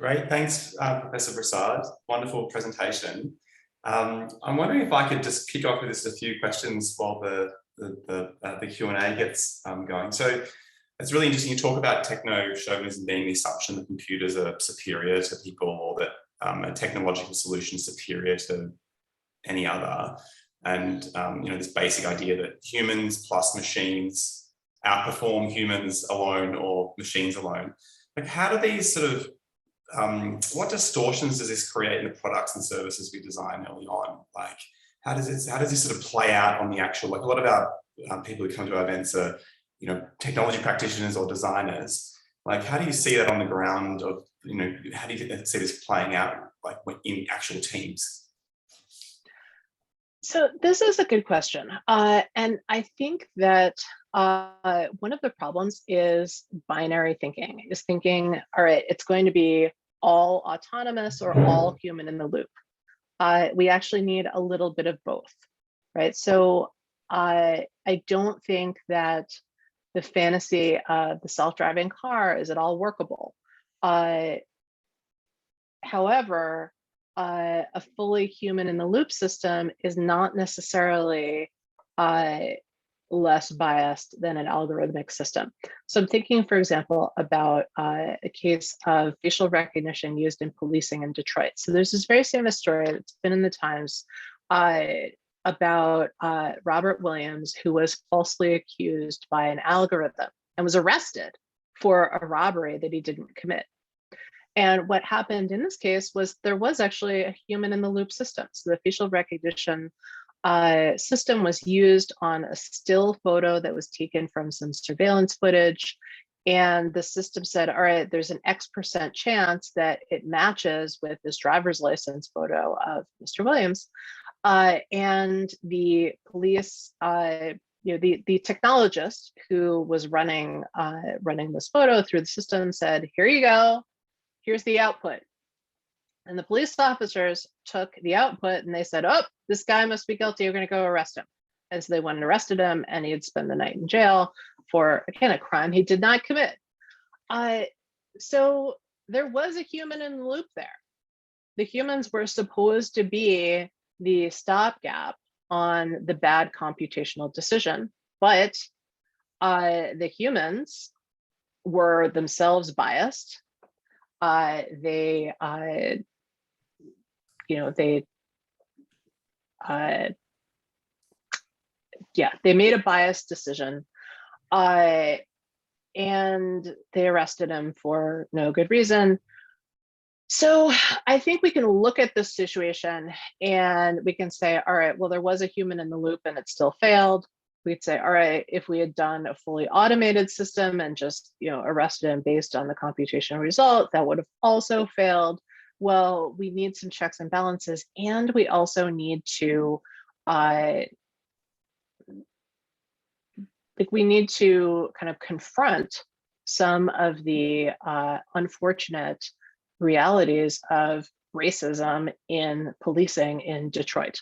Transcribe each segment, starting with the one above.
Great, thanks, Professor Prasad. Wonderful presentation. I'm wondering if I could just kick off with just a few questions while the Q&A gets going. So it's really interesting. You talk about techno-chauvinism being the assumption that computers are superior to people, or that a technological solution is superior to any other. And this basic idea that humans plus machines outperform humans alone or machines alone. Like, how do these sort of what distortions does this create in the products and services we design early on? Like, how does this sort of play out on the actual, like, a lot of our people who come to our events are, technology practitioners or designers. Like, how do you see that on the ground of, how do you see this playing out, like, in actual teams? So this is a good question. And I think that one of the problems is binary thinking, is thinking, all right, it's going to be all autonomous or all human in the loop. We actually need a little bit of both, right? So I don't think that the fantasy of the self-driving car is at all workable. However, a fully human in the loop system is not necessarily less biased than an algorithmic system. So I'm thinking, for example, about a case of facial recognition used in policing in Detroit. So there's this very famous story that's been in the Times about Robert Williams, who was falsely accused by an algorithm and was arrested for a robbery that he didn't commit. And what happened in this case was there was actually a human in the loop system. So the facial recognition system was used on a still photo that was taken from some surveillance footage. And the system said, all right, there's an X% chance that it matches with this driver's license photo of Mr. Williams. And the police, the technologist who was running this photo through the system said, here you go. Here's the output. And the police officers took the output and they said, oh, this guy must be guilty. We're going to go arrest him. And so they went and arrested him, and he'd spend the night in jail for, again, a crime he did not commit. So there was a human in the loop there. The humans were supposed to be the stopgap on the bad computational decision, but the humans were themselves biased. They made a biased decision, and they arrested him for no good reason. So I think we can look at this situation and we can say, all right, well, there was a human in the loop and it still failed. We'd say, all right, if we had done a fully automated system and just, arrested him based on the computational result, that would have also failed. Well, we need some checks and balances, and we also need to kind of confront some of the unfortunate realities of racism in policing in Detroit.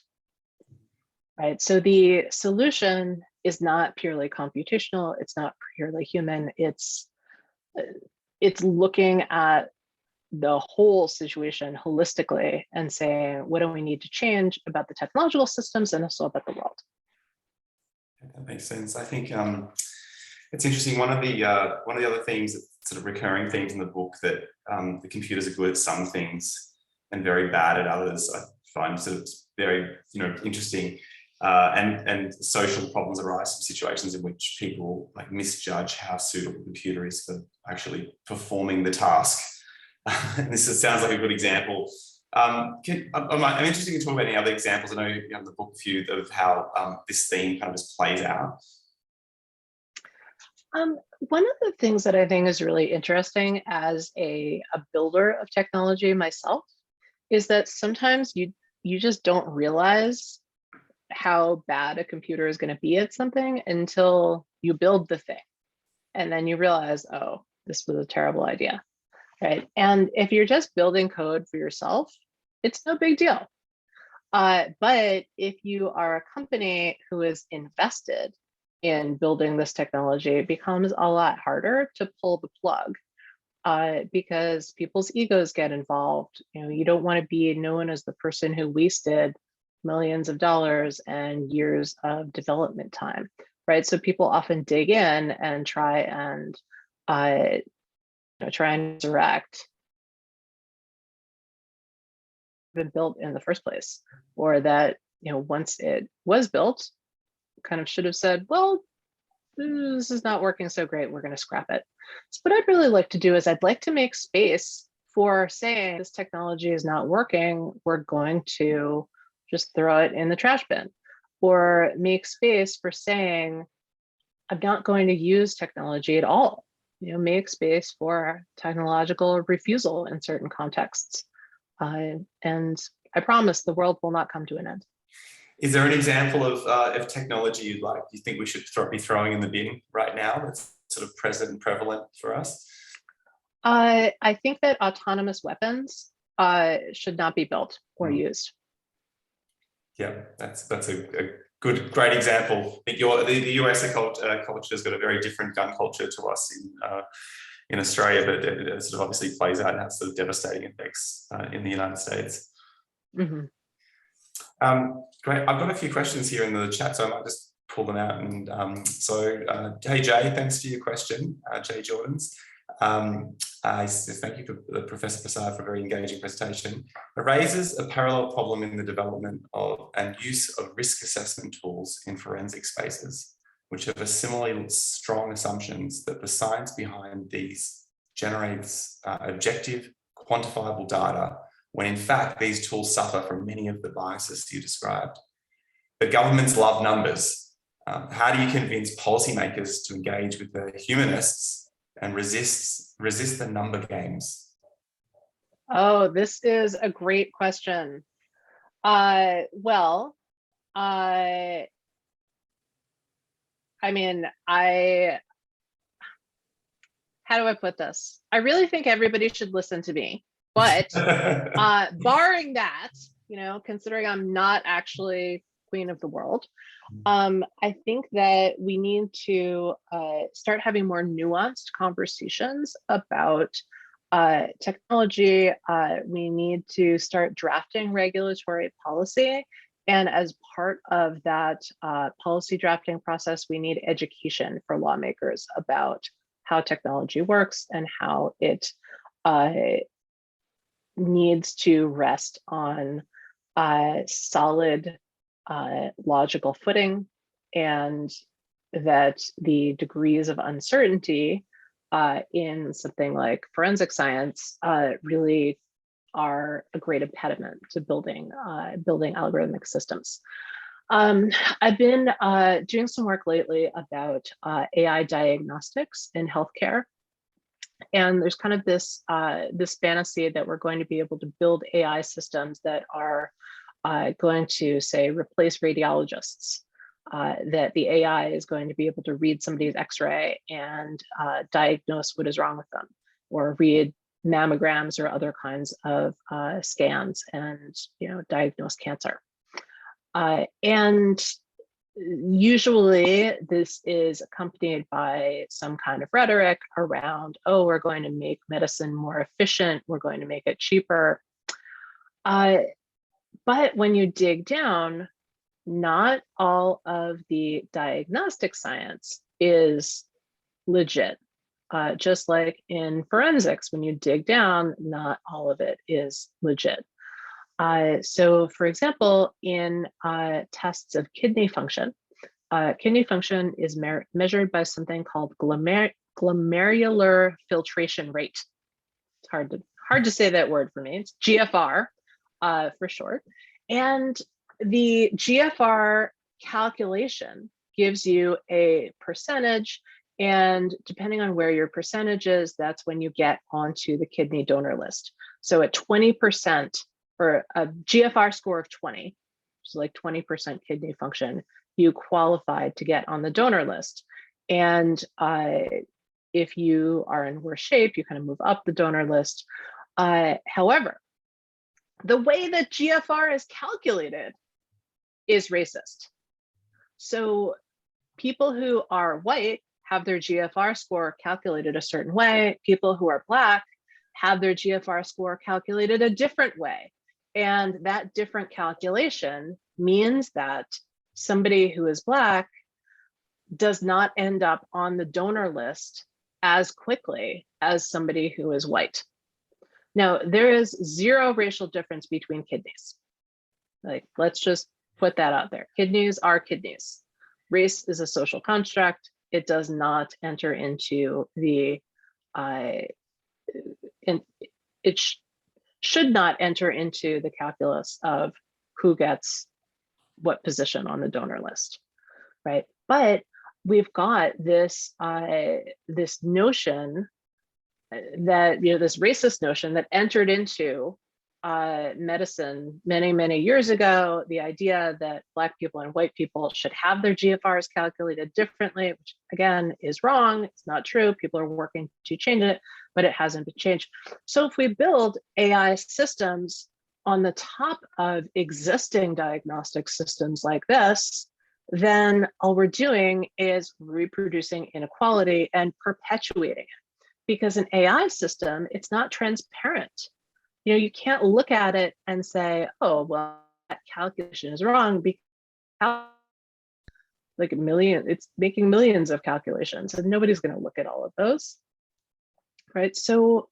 Right. So the solution is not purely computational. It's not purely human. It's looking at the whole situation holistically and saying, what do we need to change about the technological systems and also about the world? That makes sense. I think it's interesting. One of the other themes, sort of recurring themes in the book, that the computers are good at some things and very bad at others, I find sort of very interesting. And social problems arise from situations in which people misjudge how suitable a computer is for actually performing the task. This sounds like a good example. I'm interested in talking about any other examples. I know you have the book, a few of how this theme kind of just plays out. One of the things that I think is really interesting as a builder of technology myself is that sometimes you just don't realize how bad a computer is going to be at something until you build the thing. And then you realize, oh, this was a terrible idea, right? And if you're just building code for yourself, it's no big deal. But if you are a company who is invested in building this technology, it becomes a lot harder to pull the plug. because people's egos get involved. You know, you don't want to be known as the person who wasted millions of dollars and years of development time, right? So people often dig in and try and direct been built in the first place, or that, you know, once it was built, kind of should have said, well, this is not working so great, we're going to scrap it. So what I'd really like to do is I'd like to make space for saying this technology is not working, we're going to just throw it in the trash bin, or make space for saying, I'm not going to use technology at all. You know, make space for technological refusal in certain contexts. And I promise the world will not come to an end. Is there an example of technology you think we should be throwing in the bin right now that's sort of present and prevalent for us? I think that autonomous weapons should not be built or used. Yeah, that's a great example. I think the US culture has got a very different gun culture to us in Australia, but it sort of obviously plays out and has sort of devastating effects in the United States. Mm-hmm. Great. I've got a few questions here in the chat, so I might just pull them out. And hey Jay, thanks for your question, Jay Jordans. Thank you for Professor Prasad for a very engaging presentation. It raises a parallel problem in the development of and use of risk assessment tools in forensic spaces, which have a similarly strong assumptions that the science behind these generates objective, quantifiable data, when in fact these tools suffer from many of the biases you described. But governments love numbers. How do you convince policymakers to engage with the humanists and resist the number games? Oh, this is a great question. Well, I mean, how do I put this? I really think everybody should listen to me, but barring that, you know, considering I'm not actually queen of the world, I think that we need to start having more nuanced conversations about technology. We need to start drafting regulatory policy. And as part of that policy drafting process, we need education for lawmakers about how technology works and how it needs to rest on solid logical footing, and that the degrees of uncertainty in something like forensic science really are a great impediment to building algorithmic systems. I've been doing some work lately about AI diagnostics in healthcare. And there's kind of this fantasy that we're going to be able to build AI systems that are going to, say, replace radiologists, that the AI is going to be able to read somebody's X-ray and diagnose what is wrong with them, or read mammograms or other kinds of scans and, you know, diagnose cancer. And usually this is accompanied by some kind of rhetoric around, oh, we're going to make medicine more efficient, we're going to make it cheaper. But when you dig down, not all of the diagnostic science is legit. Just like in forensics, when you dig down, not all of it is legit. So for example, in tests of kidney function is measured by something called glomerular filtration rate. It's hard to say that word for me. It's GFR for short. And the GFR calculation gives you a percentage, and depending on where your percentage is, that's when you get onto the kidney donor list. So at 20%, or a GFR score of 20, which is like 20% kidney function, you qualified to get on the donor list. And if you are in worse shape, you kind of move up the donor list. However, the way that GFR is calculated is racist. So people who are white have their GFR score calculated a certain way. People who are Black have their GFR score calculated a different way. And that different calculation means that somebody who is Black does not end up on the donor list as quickly as somebody who is white. Now, there is zero racial difference between kidneys. Like, let's just put that out there. Kidneys are kidneys. Race is a social construct. It does not enter into the, should not enter into the calculus of who gets what position on the donor list, right? But we've got this this notion that, this racist notion that entered into medicine many years ago, the idea that Black people and white people should have their GFRs calculated differently, which again is wrong. It's not true. People are working to change it, but it hasn't been changed. So if we build AI systems on the top of existing diagnostic systems like this, then all we're doing is reproducing inequality and perpetuating it. Because an AI system, it's not transparent. You can't look at it and say, oh, well, that calculation is wrong, because like it's making millions of calculations and nobody's going to look at all of those, right? So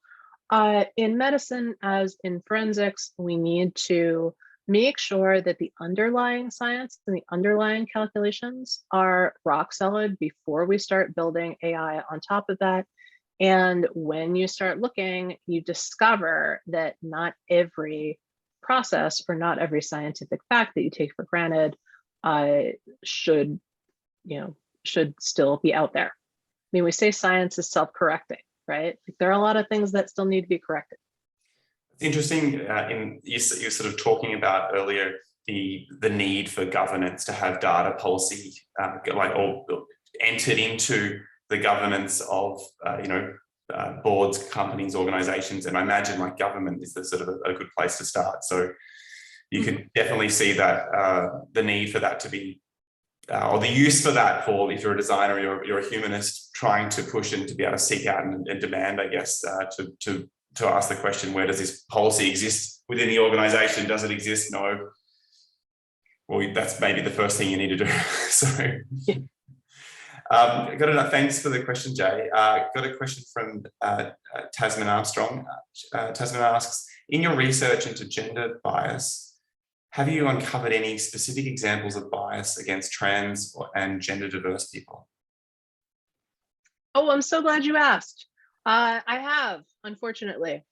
in medicine, as in forensics, we need to make sure that the underlying science and the underlying calculations are rock solid before we start building AI on top of that. And when you start looking, you discover that not every process or not every scientific fact that you take for granted should still be out there. I mean, we say science is self-correcting, right? Like, there are a lot of things that still need to be corrected. It's interesting, you're sort of talking about earlier the need for governance to have data policy entered into the governance of boards, companies, organizations, and I imagine like government is the sort of a good place to start. So you can definitely see that the need for that to be, or the use for that, for if you're a designer, you're a humanist trying to push and to be able to seek out and demand, I guess, to ask the question, where does this policy exist within the organization? Does it exist? No. Well, that's maybe the first thing you need to do. So. Thanks for the question, Jay. Got a question from Tasman Armstrong. Tasman asks, in your research into gender bias, have you uncovered any specific examples of bias against trans and gender diverse people? Oh, I'm so glad you asked. I have, unfortunately.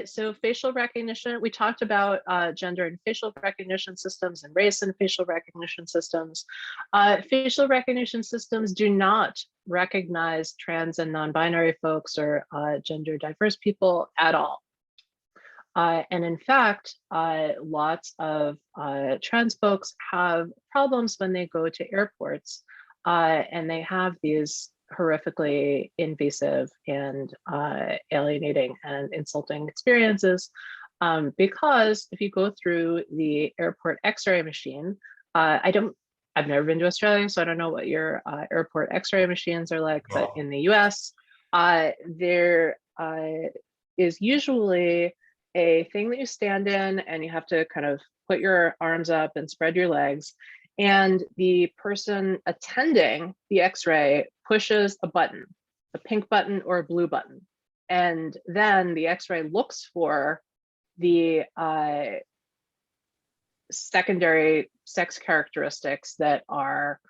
So facial recognition, we talked about gender and facial recognition systems and race and facial recognition systems. Facial recognition systems do not recognize trans and non-binary folks or gender diverse people at all. And in fact, lots of trans folks have problems when they go to airports and they have these horrifically invasive and alienating and insulting experiences, because if you go through the airport X-ray machine, I've never been to Australia, so I don't know what your airport X-ray machines are like, but in the US, there is usually a thing that you stand in and you have to kind of put your arms up and spread your legs. And the person attending the X-ray pushes a button, a pink button or a blue button. And then the X-ray looks for the secondary sex characteristics that are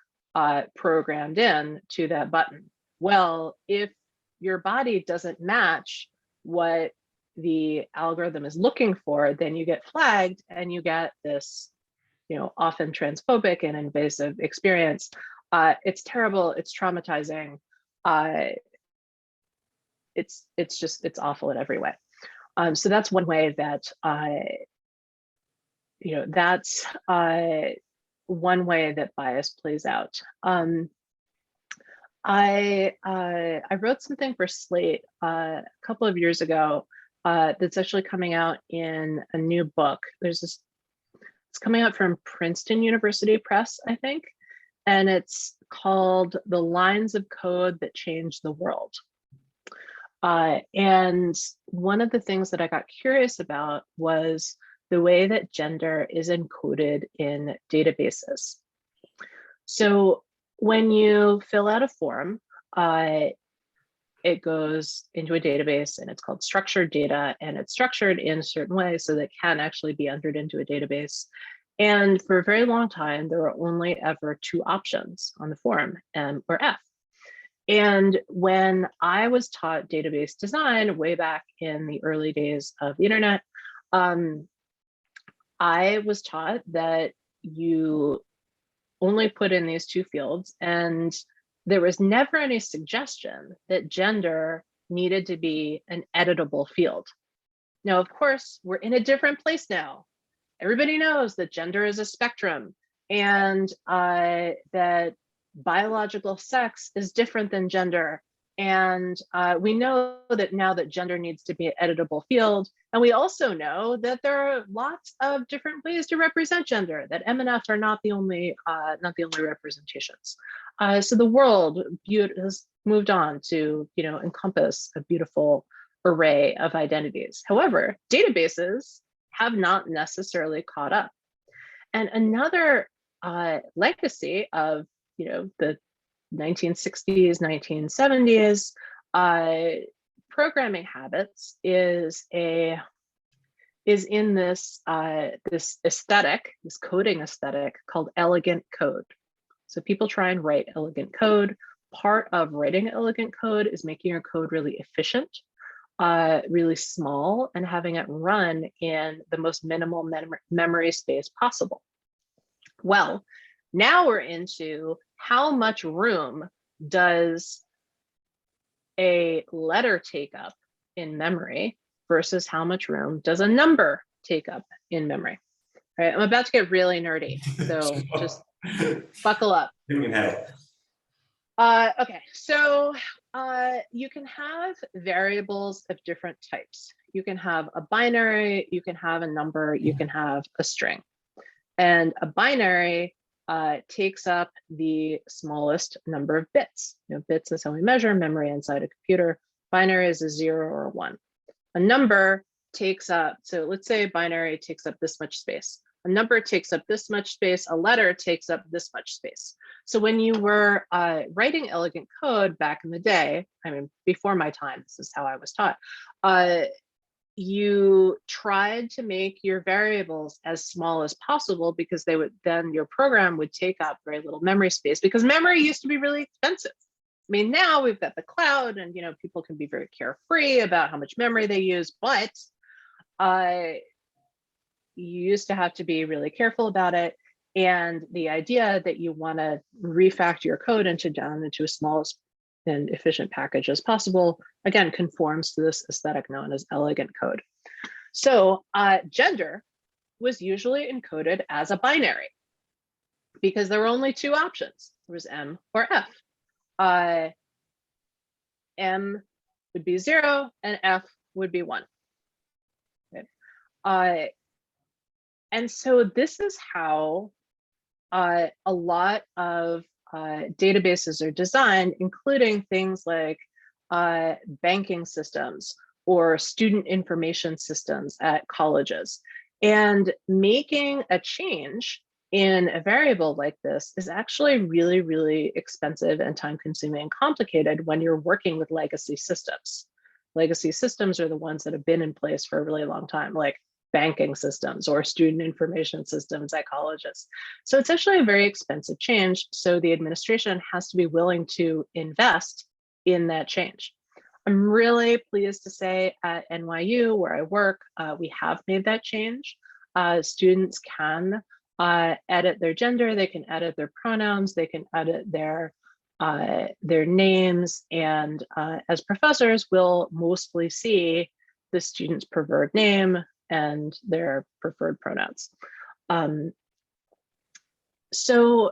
programmed in to that button. Well, if your body doesn't match what the algorithm is looking for, then you get flagged and you get this, often transphobic and invasive experience. It's terrible. It's traumatizing. It's awful in every way. So that's one way that that's one way that bias plays out. I wrote something for Slate a couple of years ago that's actually coming out in a new book. It's coming out from Princeton University Press, I think. And it's called The Lines of Code That Changed the World. And one of the things that I got curious about was the way that gender is encoded in databases. So when you fill out a form, it goes into a database and it's called structured data, and it's structured in a certain way so that it can actually be entered into a database. And for a very long time, there were only ever two options on the form, M or F. And when I was taught database design way back in the early days of the internet, I was taught that you only put in these two fields, and there was never any suggestion that gender needed to be an editable field. Now, of course, we're in a different place now. Everybody knows that gender is a spectrum, and that biological sex is different than gender. And we know that now that gender needs to be an editable field. And we also know that there are lots of different ways to represent gender, that M and F are not the only representations. So the world has moved on to, encompass a beautiful array of identities. However, databases have not necessarily caught up. And another legacy of, the 1960s, 1970s, programming habits is in this aesthetic, this coding aesthetic called elegant code. So people try and write elegant code. Part of writing elegant code is making your code really efficient, really small, and having it run in the most minimal memory space possible. Well, now we're into how much room does a letter take up in memory versus how much room does a number take up in memory. All right, I'm about to get really nerdy, so just buckle up. Okay, so you can have variables of different types. You can have a binary, you can have a number, you can have a string. And a binary takes up the smallest number of bits. Bits is how we measure memory inside a computer. Binary is a 0 or a 1. A number takes up, so let's say a binary takes up this much space. A number takes up this much space. A letter takes up this much space. So when you were writing elegant code back in the day, I mean, before my time, this is how I was taught, you tried to make your variables as small as possible because then your program would take up very little memory space, because memory used to be really expensive. I mean, now we've got the cloud and, people can be very carefree about how much memory they use, but you used to have to be really careful about it. And the idea that you want to refactor your code down into as small and efficient package as possible, again, conforms to this aesthetic known as elegant code. So gender was usually encoded as a binary because there were only two options. There was M or F. M would be 0 and F would be 1. Okay. And so this is how a lot of databases are designed, including things like banking systems or student information systems at colleges. And making a change in a variable like this is actually really, really expensive and time-consuming and complicated when you're working with legacy systems. Legacy systems are the ones that have been in place for a really long time, like banking systems or student information systems at colleges. So it's actually a very expensive change. So the administration has to be willing to invest in that change. I'm really pleased to say at NYU, where I work, we have made that change. Students can edit their gender, they can edit their pronouns, they can edit their names, and as professors, we'll mostly see the student's preferred name and their preferred pronouns. So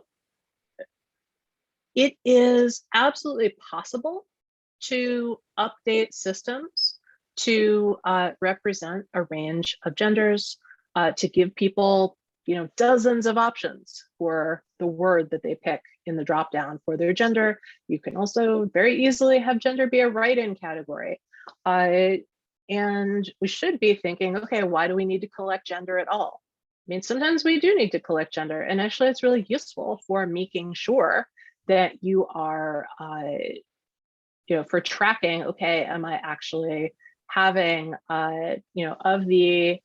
it is absolutely possible to update systems to represent a range of genders, to give people, dozens of options for the word that they pick in the dropdown for their gender. You can also very easily have gender be a write-in category. And we should be thinking, okay, why do we need to collect gender at all? I mean, sometimes we do need to collect gender, and actually it's really useful for making sure that you are, for tracking, okay, am I actually having, of the,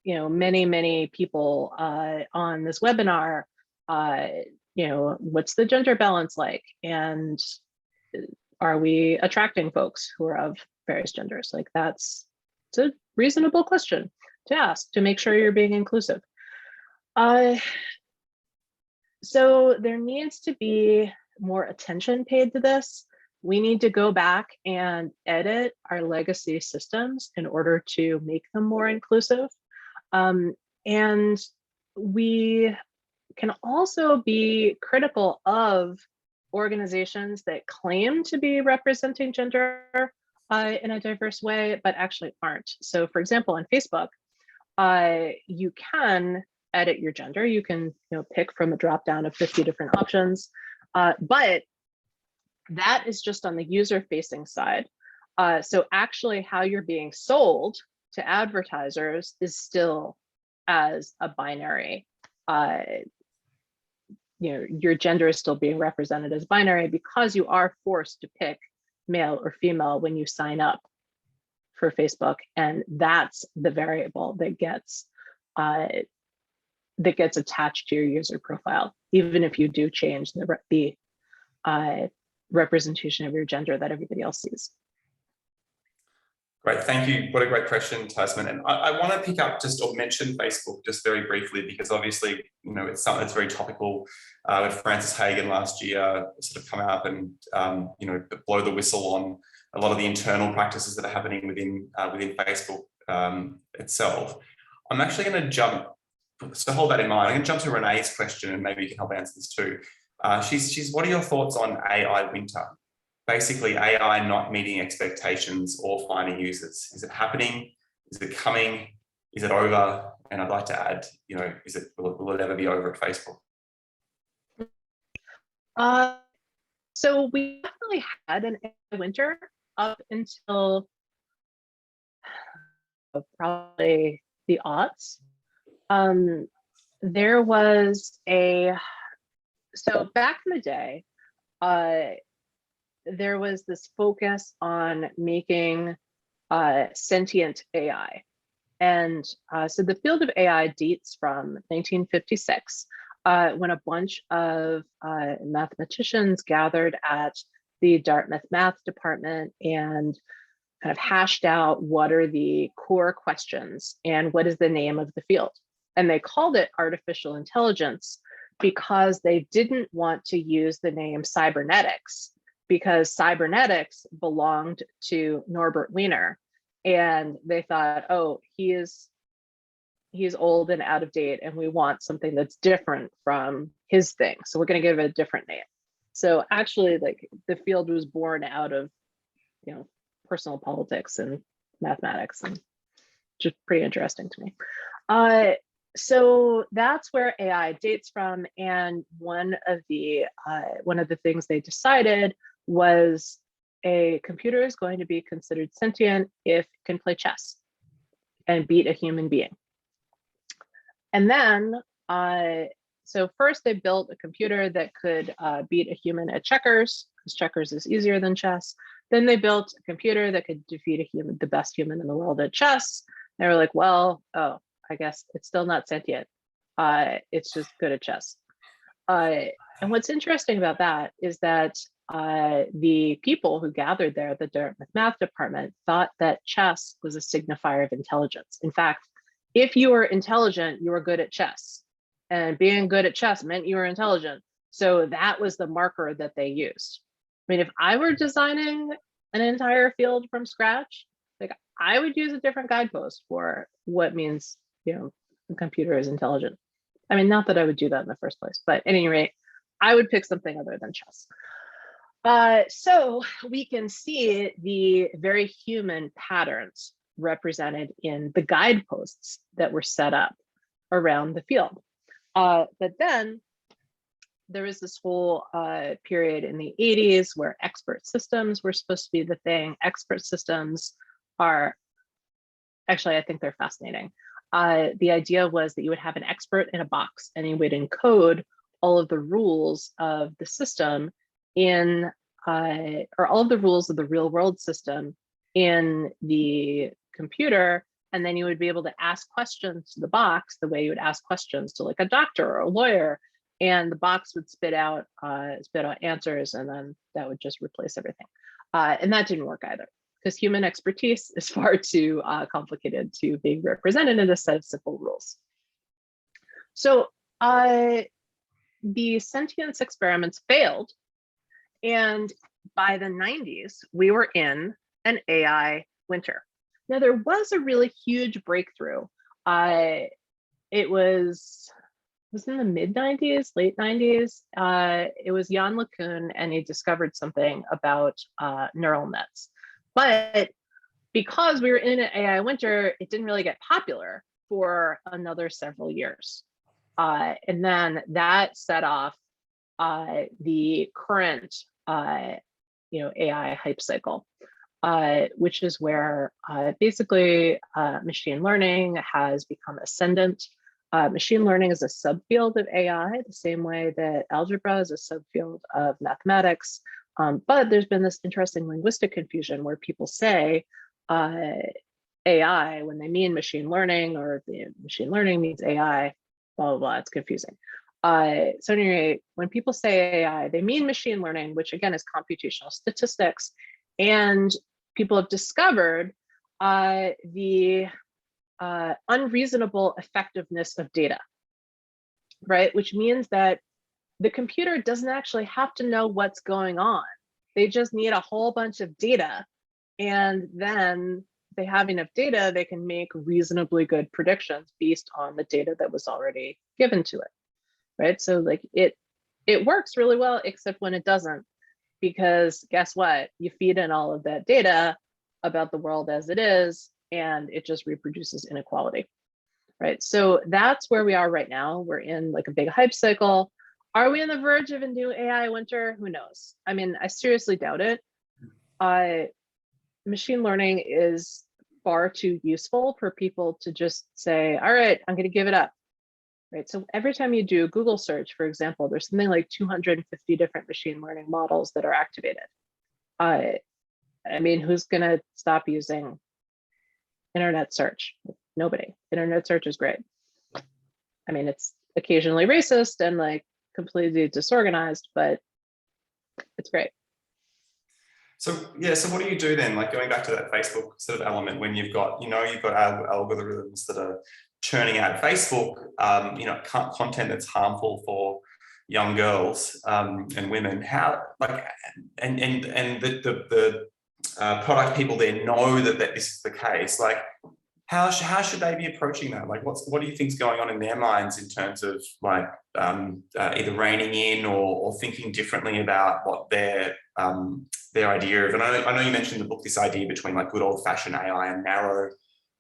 many people on this webinar, what's the gender balance like? And are we attracting folks who are of various genders? Like it's a reasonable question to ask to make sure you're being inclusive. So there needs to be more attention paid to this. We need to go back and edit our legacy systems in order to make them more inclusive. And we can also be critical of organizations that claim to be representing gender in a diverse way, but actually aren't. So for example, on Facebook, you can edit your gender. You can pick from a drop down of 50 different options, but that is just on the user facing side. So actually how you're being sold to advertisers is still as a binary. Your gender is still being represented as binary because you are forced to pick male or female when you sign up for Facebook, and that's the variable that gets attached to your user profile, even if you do change the representation of your gender that everybody else sees. Great, thank you. What a great question, Tasman. And I want to pick up just or mention Facebook just very briefly, because obviously, it's something that's very topical. With Frances Hagan last year sort of come out and, blow the whistle on a lot of the internal practices that are happening within Facebook itself. I'm actually going to jump, so hold that in mind. I'm going to jump to Renee's question, and maybe you can help answer this too. She's what are your thoughts on AI winter? Basically, AI not meeting expectations or finding users. Is it happening? Is it coming? Is it over? And I'd like to add, will it ever be over at Facebook? So we definitely had an AI winter up until probably the aughts. There was so back in the day, there was this focus on making sentient AI. And so the field of AI dates from 1956, when a bunch of mathematicians gathered at the Dartmouth math department and kind of hashed out what are the core questions and what is the name of the field. And they called it artificial intelligence because they didn't want to use the name cybernetics, because cybernetics belonged to Norbert Wiener. And they thought, oh, he's old and out of date, and we want something that's different from his thing. So we're going to give it a different name. So actually, like, the field was born out of, personal politics and mathematics, and just pretty interesting to me. So that's where AI dates from. And one of the things they decided was a computer is going to be considered sentient if it can play chess and beat a human being. And then, so first they built a computer that could beat a human at checkers, because checkers is easier than chess. Then they built a computer that could defeat the best human in the world at chess. They were like, well, I guess it's still not sentient. It's just good at chess. And what's interesting about that is that the people who gathered there at the Dartmouth math department thought that chess was a signifier of intelligence. In fact, if you were intelligent, you were good at chess. And being good at chess meant you were intelligent. So that was the marker that they used. I mean, if I were designing an entire field from scratch, like, I would use a different guidepost for what means, the computer is intelligent. I mean, not that I would do that in the first place, but at any rate, I would pick something other than chess. So we can see the very human patterns represented in the guideposts that were set up around the field. But then there was this whole period in the 80s where expert systems were supposed to be the thing. Expert systems are, actually, I think they're fascinating. The idea was that you would have an expert in a box and he would encode all of the rules of the system in, or all of the rules of the real world system in the computer. And then you would be able to ask questions to the box the way you would ask questions to like a doctor or a lawyer. And the box would spit out answers, and then that would just replace everything. And that didn't work either, because human expertise is far too complicated to be represented in a set of simple rules. So the sentience experiments failed. And by the 90s, we were in an AI winter. Now, there was a really huge breakthrough. It was in the mid 90s, late 90s. It was Jan LeCun, and he discovered something about neural nets. But because we were in an AI winter, it didn't really get popular for another several years. And then that set off the current AI hype cycle, which is where basically machine learning has become ascendant. Machine learning is a subfield of AI, the same way that algebra is a subfield of mathematics. But there's been this interesting linguistic confusion where people say AI when they mean machine learning, or machine learning means AI, blah, blah, blah. It's confusing. So anyway, when people say AI, they mean machine learning, which again is computational statistics. And people have discovered the unreasonable effectiveness of data, right? Which means that the computer doesn't actually have to know what's going on. They just need a whole bunch of data. And then if they have enough data, they can make reasonably good predictions based on the data that was already given to it, right? So like it works really well, except when it doesn't, because guess what? You feed in all of that data about the world as it is, and it just reproduces inequality, right? So that's where we are right now. We're in like a big hype cycle. Are we on the verge of a new AI winter? Who knows? I mean, I seriously doubt it. Machine learning is far too useful for people to just say, all right, I'm going to give it up, right? So every time you do a Google search, for example, there's something like 250 different machine learning models that are activated. I mean, who's going to stop using internet search? Nobody. Internet search is great. I mean, it's occasionally racist and like completely disorganized, but it's great. So yeah, so what do you do then? Like going back to that Facebook sort of element, when you've got algorithms that are churning out Facebook, content that's harmful for young girls and women. How like and the product people there know that this is the case. Like how should they be approaching that? Like what do you think's going on in their minds in terms of like either reining in or thinking differently about what their idea of, and I know you mentioned in the book this idea between like good old-fashioned AI and narrow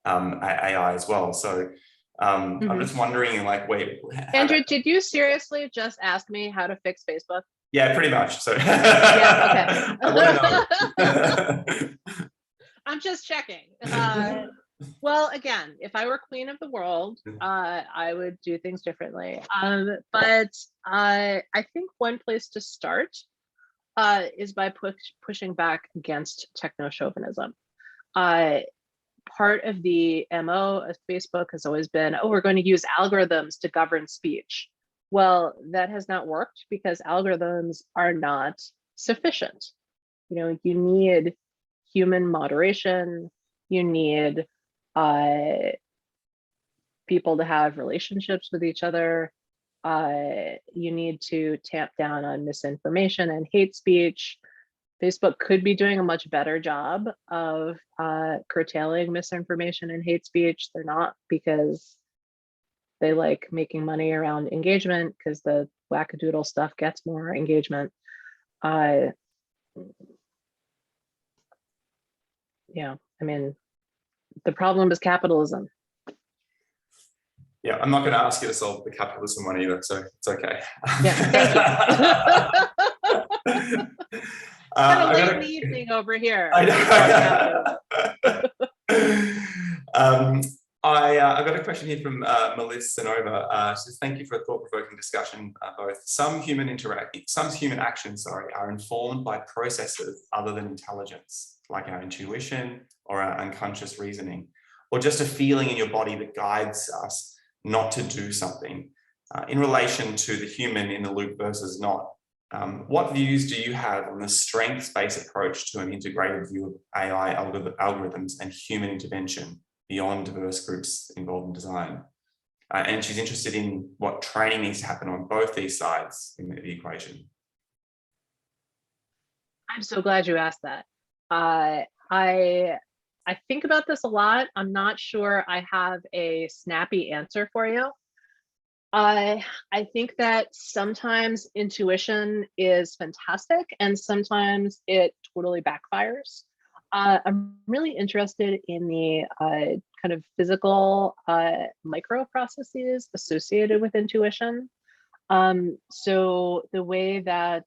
AI as well. So I'm just wondering, like, wait, Andrew, did you seriously just ask me how to fix Facebook? Yeah, pretty much. So yeah, okay. I want to know. I'm just checking. Well, again, if I were queen of the world, I would do things differently. But I think one place to start is by pushing back against techno-chauvinism. Part of the MO of Facebook has always been, oh, we're going to use algorithms to govern speech. Well, that has not worked because algorithms are not sufficient. You need human moderation. You need people to have relationships with each other. You need to tamp down on misinformation and hate speech. Facebook could be doing a much better job of curtailing misinformation and hate speech. They're not, because they like making money around engagement, because the wackadoodle stuff gets more engagement. Yeah, I mean, the problem is capitalism. Yeah, I'm not going to ask you to solve the capitalism one either, so it's okay. Yeah, thank you. Kind of late in the I evening over here. know. I got a question here from Melissa Sanova. She says, "Thank you for a thought-provoking discussion. Both some human actions, are informed by processes other than intelligence, like our intuition or our unconscious reasoning, or just a feeling in your body that guides us not to do something. In relation to the human in the loop versus not, what views do you have on the strengths-based approach to an integrated view of AI algorithms and human intervention beyond diverse groups involved in design?" And she's interested in what training needs to happen on both these sides in the equation. I'm so glad you asked that. I think about this a lot. I'm not sure I have a snappy answer for you. I think that sometimes intuition is fantastic and sometimes it totally backfires. I'm really interested in the kind of physical micro processes associated with intuition. So the way that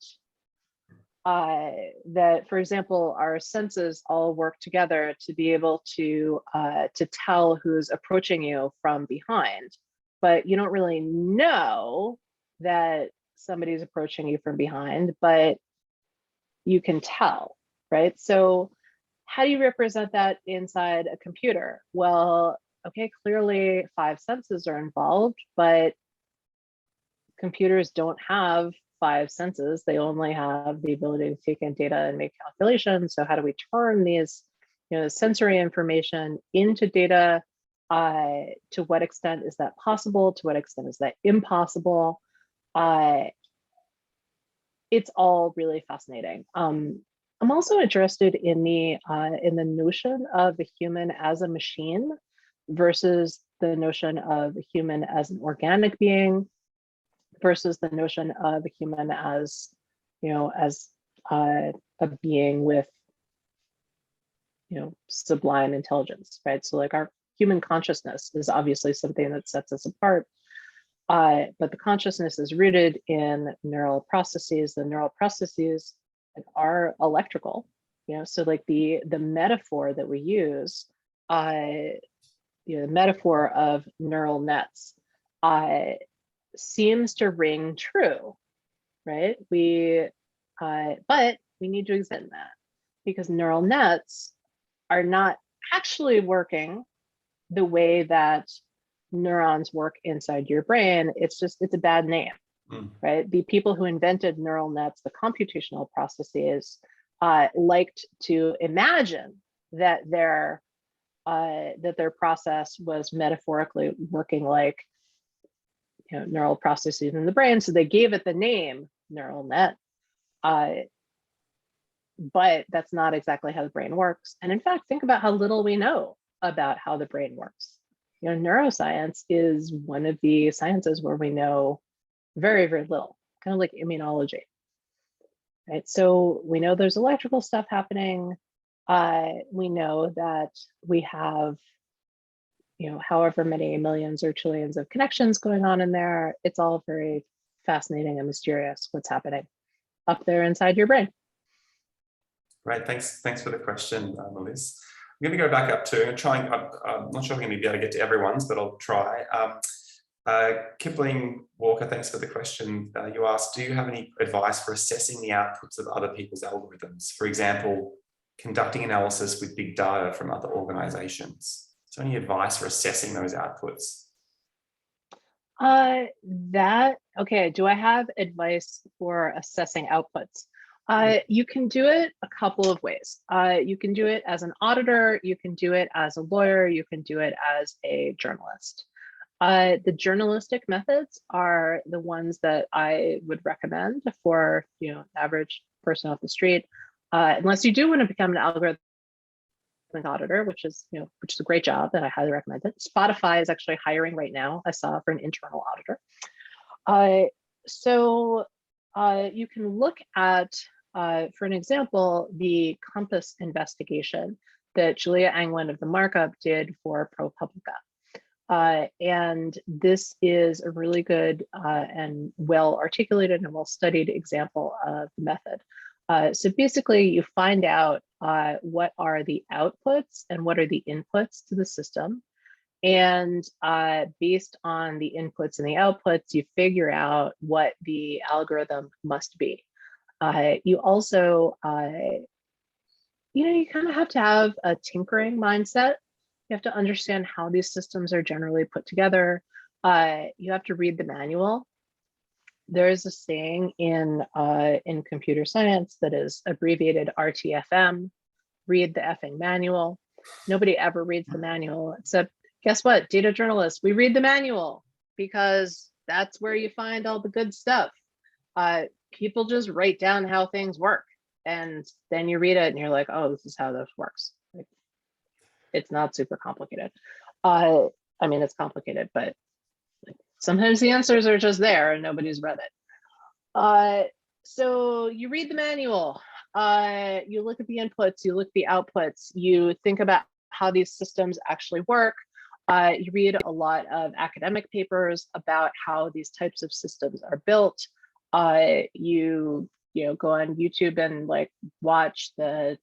for example, our senses all work together to be able to tell who's approaching you from behind, but you don't really know that somebody's approaching you from behind, but you can tell, right? So how do you represent that inside a computer? Well, okay, clearly 5 senses are involved, but computers don't have 5 senses. They only have the ability to take in data and make calculations. So how do we turn these, sensory information into data? To what extent is that possible? To what extent is that impossible? It's all really fascinating. I'm also interested in the notion of the human as a machine versus the notion of a human as an organic being versus the notion of a human as, as a being with, sublime intelligence, right? So like our human consciousness is obviously something that sets us apart. But the consciousness is rooted in neural processes. The neural processes are electrical, so like the metaphor that we use, the metaphor of neural nets seems to ring true, right? But we need to examine that because neural nets are not actually working the way that neurons work inside your brain. It's a bad name, right? The people who invented neural nets, the computational processes, liked to imagine that their process was metaphorically working like neural processes in the brain. So they gave it the name neural net. But that's not exactly how the brain works. And in fact, think about how little we know about how the brain works. Neuroscience is one of the sciences where we know very, very little, kind of like immunology, right? So we know there's electrical stuff happening. We know that we have, however many millions or trillions of connections going on in there. It's all very fascinating and mysterious what's happening up there inside your brain. Right, thanks for the question, Melissa. I'm going to go back up to I'm not sure I'm going to be able to get to everyone's, but I'll try. Kipling Walker, thanks for the question. You asked, do you have any advice for assessing the outputs of other people's algorithms? For example, conducting analysis with big data from other organizations. So any advice for assessing those outputs? Okay, do I have advice for assessing outputs? You can do it a couple of ways. You can do it as an auditor, you can do it as a lawyer, you can do it as a journalist. The journalistic methods are the ones that I would recommend for average person off the street, unless you do want to become an algorithmic auditor, which is a great job and I highly recommend it. Spotify is actually hiring right now, I saw, for an internal auditor. So you can look at, for an example, the Compass investigation that Julia Angwin of the Markup did for ProPublica. And this is a really good and well articulated and well studied example of the method. So basically, you find out what are the outputs and what are the inputs to the system. And based on the inputs and the outputs, you figure out what the algorithm must be. You also, you kind of have to have a tinkering mindset. You have to understand how these systems are generally put together. You have to read the manual. There is a saying in computer science that is abbreviated RTFM, read the effing manual. Nobody ever reads the manual, except guess what? Data journalists, we read the manual because that's where you find all the good stuff. People just write down how things work. And then you read it and you're like, oh, this is how this works. Like, it's not super complicated. I mean, it's complicated, but like, sometimes the answers are just there and nobody's read it. So you read the manual, you look at the inputs, you look at the outputs, you think about how these systems actually work. You read a lot of academic papers about how these types of systems are built. You go on YouTube and like watch the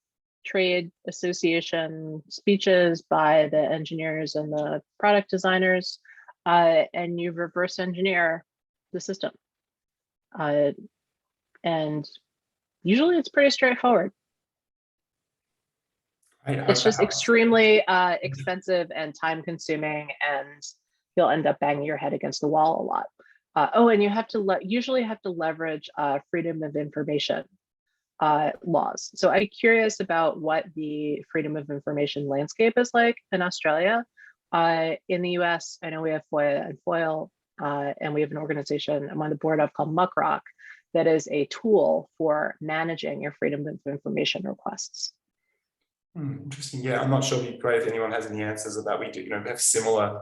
trade association speeches by the engineers and the product designers, and you reverse engineer the system. And usually it's pretty straightforward. It's just extremely expensive and time consuming, and you'll end up banging your head against the wall a lot. Oh, and you have to usually have to leverage freedom of information laws. So I'm curious about what the freedom of information landscape is like in Australia. In the US, I know we have FOIA and FOIL, and we have an organization I'm on the board of called Muckrock that is a tool for managing your freedom of information requests. Interesting. Yeah, I'm not sure. It'd be great if anyone has any answers of that. We do, we have similar.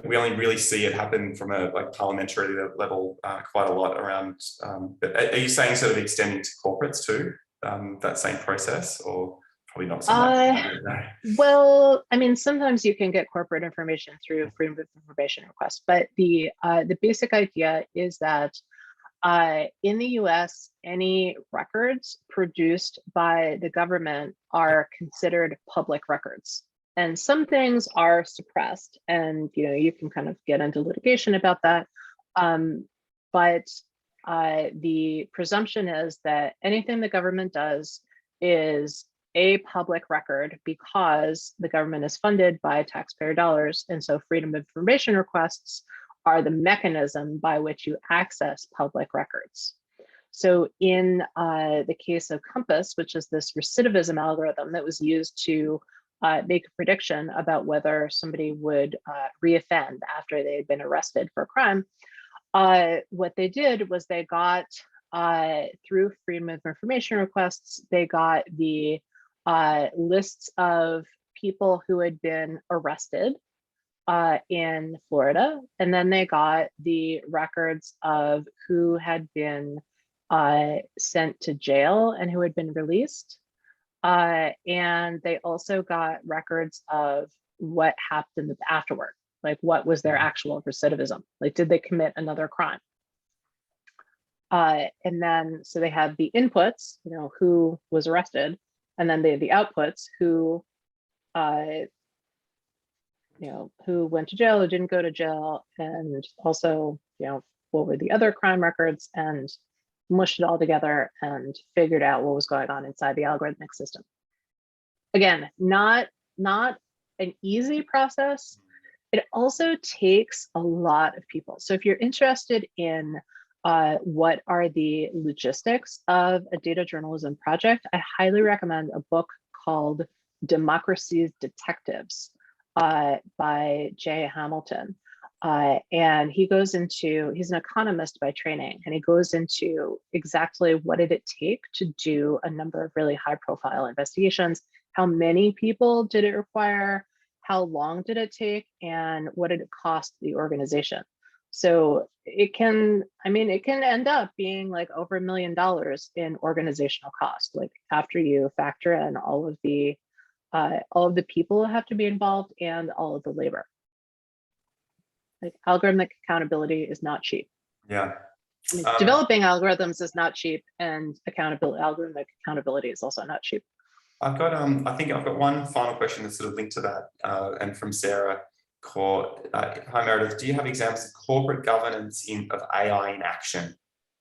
We only really see it happen from a parliamentary level quite a lot around. But are you saying sort of extending to corporates too? That same process, or probably not so much? Well, I mean, sometimes you can get corporate information through freedom of information requests, but the basic idea is that in the US, any records produced by the government are considered public records. And some things are suppressed, and you can kind of get into litigation about that. But the presumption is that anything the government does is a public record because the government is funded by taxpayer dollars. And so freedom of information requests are the mechanism by which you access public records. So in the case of Compass, which is this recidivism algorithm that was used to make a prediction about whether somebody would reoffend after they had been arrested for a crime, what they did was they got, through freedom of information requests, they got the lists of people who had been arrested in Florida, and then they got the records of who had been sent to jail and who had been released. And they also got records of what happened afterward, like what was their actual recidivism, like did they commit another crime? And then so they had the inputs, who was arrested, and then they had the outputs, who who went to jail, who didn't go to jail, and also, what were the other crime records, and mushed it all together and figured out what was going on inside the algorithmic system. Again, not an easy process. It also takes a lot of people. So if you're interested in what are the logistics of a data journalism project, I highly recommend a book called Democracy's Detectives by Jay Hamilton. And he goes into, he's an economist by training, and he goes into exactly what did it take to do a number of really high profile investigations, how many people did it require, how long did it take, and what did it cost the organization. So it can end up being like over $1 million in organizational cost, like after you factor in all of the people who have to be involved and all of the labor. Like algorithmic accountability is not cheap. Yeah. I mean, developing algorithms is not cheap, and algorithmic accountability is also not cheap. I've got, I think I've got one final question that's sort of linked to that, and from Sarah. Hi Meredith, do you have examples of corporate governance of AI in action,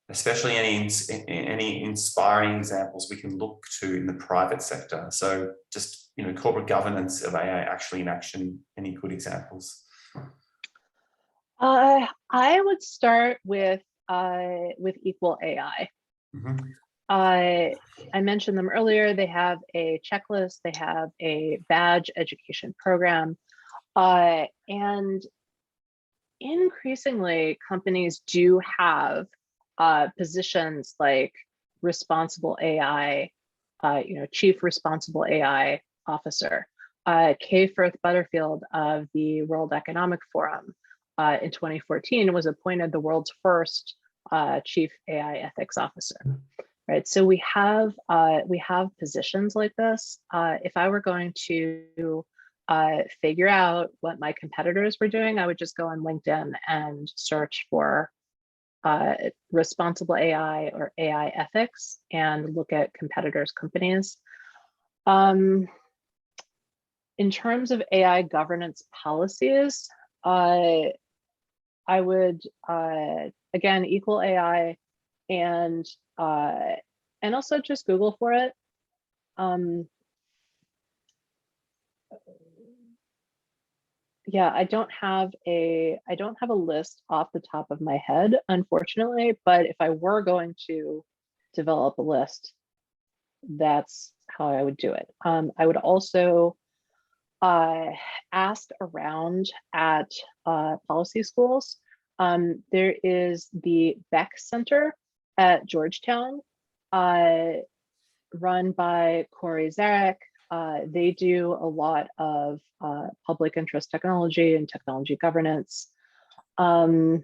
especially any inspiring examples we can look to in the private sector? So just, you know, corporate governance of AI actually in action, any good examples? I would start with Equal AI. Mm-hmm. I mentioned them earlier. They have a checklist, they have a badge education program, and increasingly companies do have positions like responsible AI, chief responsible AI officer. Kay Firth Butterfield of the World Economic Forum in 2014 was appointed the world's first chief AI ethics officer. Right, so we have positions like this. If I were going to figure out what my competitors were doing, I would just go on LinkedIn and search for responsible AI or AI ethics and look at competitors' companies. In terms of AI governance policies, I would again Equal AI and also just Google for it. Yeah, I don't have a list off the top of my head, unfortunately, but if I were going to develop a list, that's how I would do it. I would also ask around at policy schools. There is the Beck Center at Georgetown, run by Corey Zarek. They do a lot of public interest technology and technology governance. The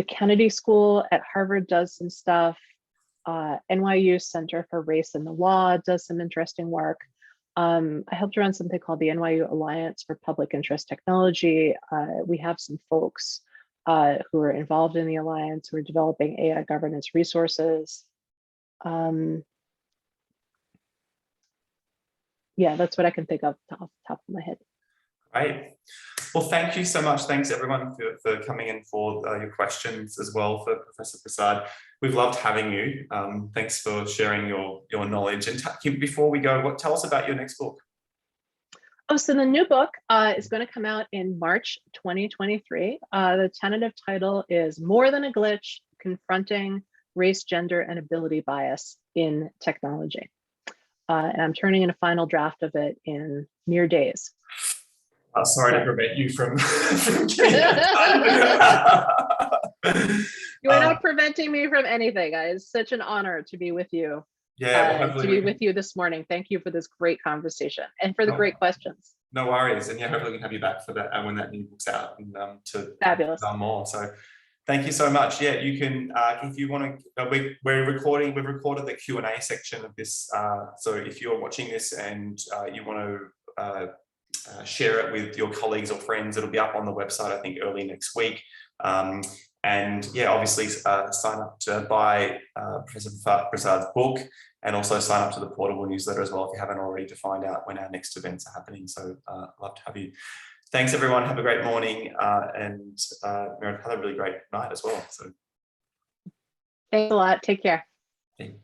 Kennedy School at Harvard does some stuff. NYU Center for Race and the Law does some interesting work. I helped run something called the NYU Alliance for Public Interest Technology. We have some folks who are involved in the Alliance who are developing AI governance resources. Yeah, that's what I can think of off the top of my head. Great. Well, thank you so much. Thanks everyone for coming in for your questions as well for Professor Prasad. We've loved having you. Thanks for sharing your knowledge. And before we go, tell us about your next book. Oh, so the new book is going to come out in March 2023. The tentative title is More Than a Glitch, Confronting Race, Gender, and Ability Bias in Technology. And I'm turning in a final draft of it in mere days. Sorry to prevent you from getting that done. You are not preventing me from anything. It's such an honor to be with you. Yeah, to be with you this morning. Thank you for this great conversation and for the great questions. No worries. And yeah, hopefully we can have you back for that when that new book's out and to fabulous learn more. So thank you so much. Yeah, you can, if you want to, we've recorded the Q&A section of this. So if you're watching this and you want to share it with your colleagues or friends, it'll be up on the website, I think, early next week. And yeah, obviously sign up to buy Professor Prasad's book and also sign up to the Portable newsletter as well if you haven't already, to find out when our next events are happening. So love to have you. Thanks everyone. Have a great morning, and Meredith, have a really great night as well. So thanks a lot. Take care. Thanks.